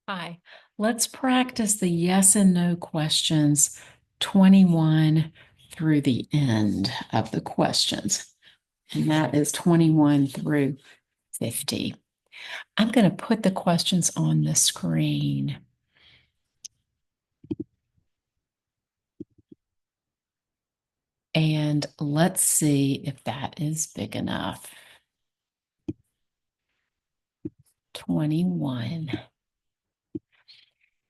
Hi, let's practice the yes and no questions 21 through the end of the questions. And that is 21 through 50. I'm going to put the questions on the screen. And let's see if that is big enough. 21.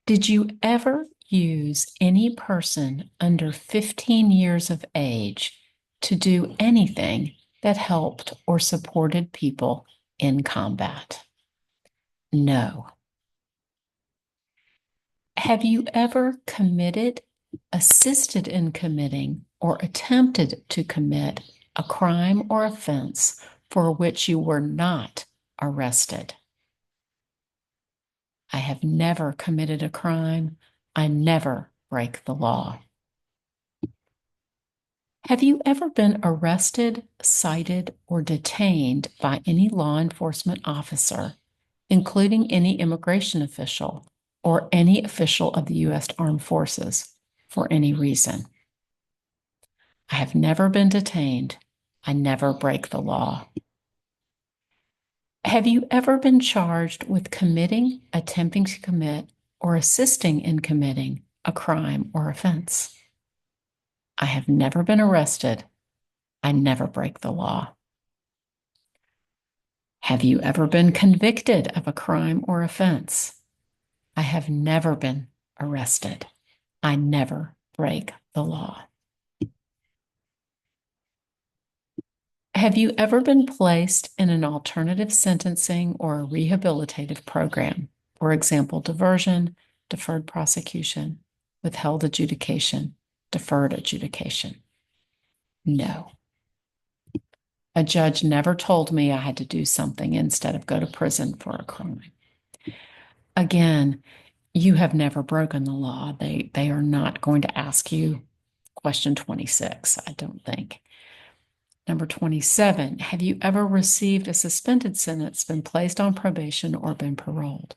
Did you ever use any person under 15 years of age to do anything that helped or supported people in combat? No. Have you ever committed, assisted in committing, or attempted to commit a crime or offense for which you were not arrested? I have never committed a crime. I never break the law. Have you ever been arrested, cited, or detained by any law enforcement officer, including any immigration official or any official of the U.S. Armed Forces, for any reason? I have never been detained. I never break the law. Have you ever been charged with committing, attempting to commit, or assisting in committing a crime or offense? I have never been arrested. I never break the law. Have you ever been convicted of a crime or offense? I have never been arrested. I never break the law. Have you ever been placed in an alternative sentencing or a rehabilitative program? For example, diversion, deferred prosecution, withheld adjudication, deferred adjudication? No. A judge never told me I had to do something instead of go to prison for a crime. Again, you have never broken the law. They are not going to ask you question 26, I don't think. Number 27, have you ever received a suspended sentence, been placed on probation, or been paroled?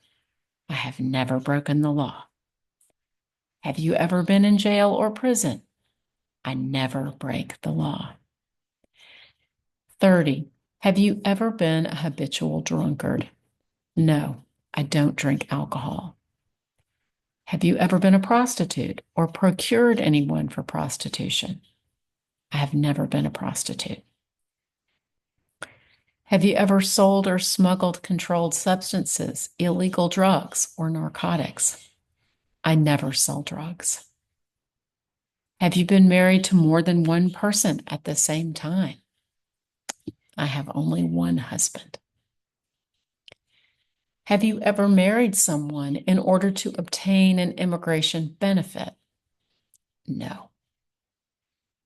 I have never broken the law. Have you ever been in jail or prison? I never break the law. 30, have you ever been a habitual drunkard? No, I don't drink alcohol. Have you ever been a prostitute or procured anyone for prostitution? I have never been a prostitute. Have you ever sold or smuggled controlled substances, illegal drugs, or narcotics? I never sell drugs. Have you been married to more than one person at the same time? I have only one husband. Have you ever married someone in order to obtain an immigration benefit? No.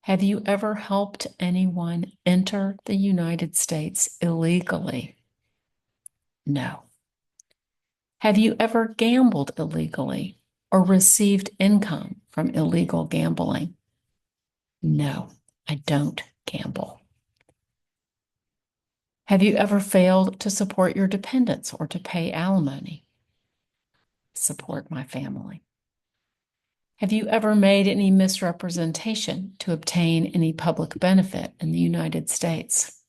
Have you ever helped anyone enter the United States illegally? No. Have you ever gambled illegally or received income from illegal gambling? No, I don't gamble. Have you ever failed to support your dependents or to pay alimony? Support my family. Have you ever made any misrepresentation to obtain any public benefit in the United States?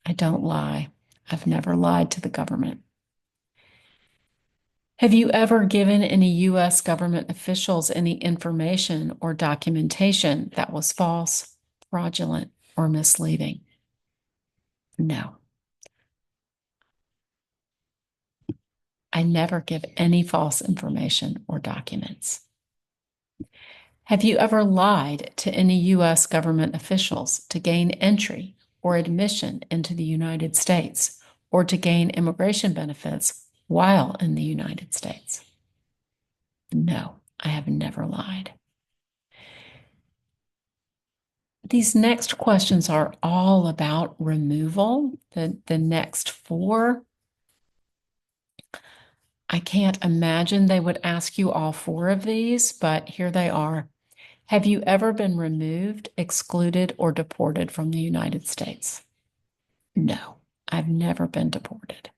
I don't lie. I've never lied to the government. Have you ever given any U.S. government officials any information or documentation that was false, fraudulent, or misleading? No. I never give any false information or documents. Have you ever lied to any U.S. government officials to gain entry or admission into the United States or to gain immigration benefits while in the United States? No, I have never lied. These next questions are all about removal. The next four, I can't imagine they would ask you all four of these, but here they are. Have you ever been removed, excluded, or deported from the United States? No, I've never been deported.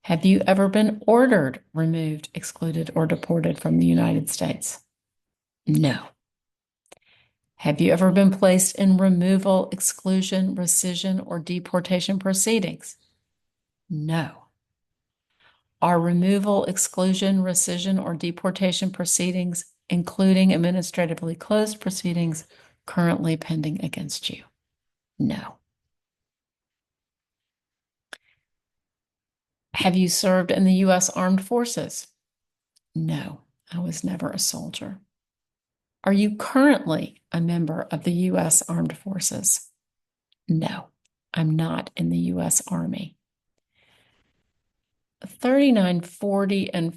Have you ever been ordered, removed, excluded, or deported from the United States? No. Have you ever been placed in removal, exclusion, rescission, or deportation proceedings? No. Are removal, exclusion, rescission, or deportation proceedings, including administratively closed proceedings, currently pending against you? No. Have you served in the U.S. Armed Forces? No, I was never a soldier. Are you currently a member of the U.S. Armed Forces? No, I'm not in the U.S. Army. 39, 40, and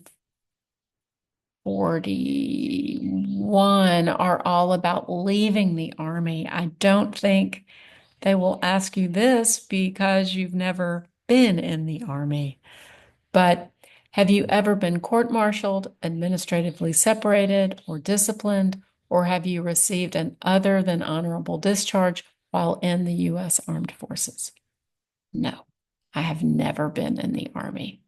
41 are all about leaving the Army. I don't think they will ask you this because you've never been in the Army. But have you ever been court-martialed, administratively separated, or disciplined, or have you received an other than honorable discharge while in the U.S. Armed Forces? No, I have never been in the Army.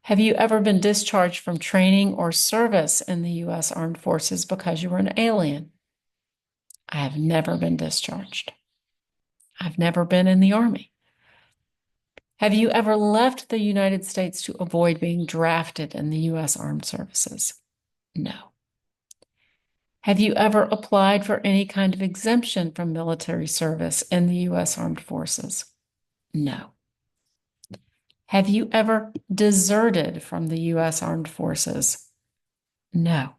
Have you ever been discharged from training or service in the U.S. Armed Forces because you were an alien? I have never been discharged. I've never been in the Army. Have you ever left the United States to avoid being drafted in the U.S. Armed Services? No. Have you ever applied for any kind of exemption from military service in the U.S. Armed Forces? No. Have you ever deserted from the U.S. Armed Forces? No.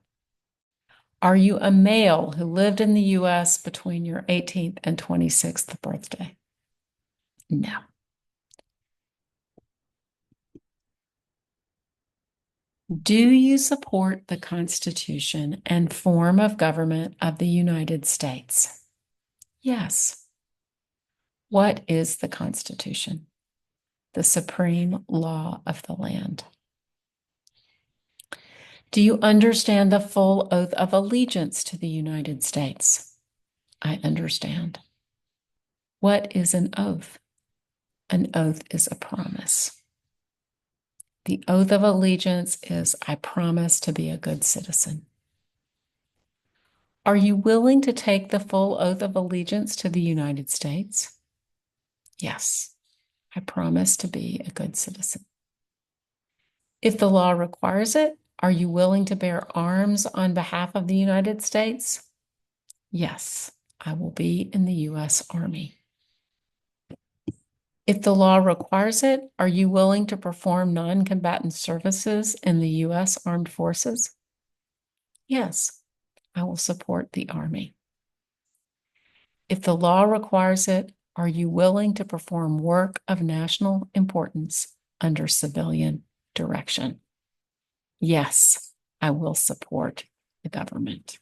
Are you a male who lived in the U.S. between your 18th and 26th birthday? No. Do you support the Constitution and form of government of the United States? Yes. What is the Constitution? The supreme law of the land. Do you understand the full oath of allegiance to the United States? I understand. What is an oath? An oath is a promise. The oath of allegiance is, I promise to be a good citizen. Are you willing to take the full oath of allegiance to the United States? Yes, I promise to be a good citizen. If the law requires it, are you willing to bear arms on behalf of the United States? Yes, I will be in the U.S. Army. If the law requires it, are you willing to perform non-combatant services in the U.S. Armed Forces? Yes, I will support the Army. If the law requires it, are you willing to perform work of national importance under civilian direction? Yes, I will support the government.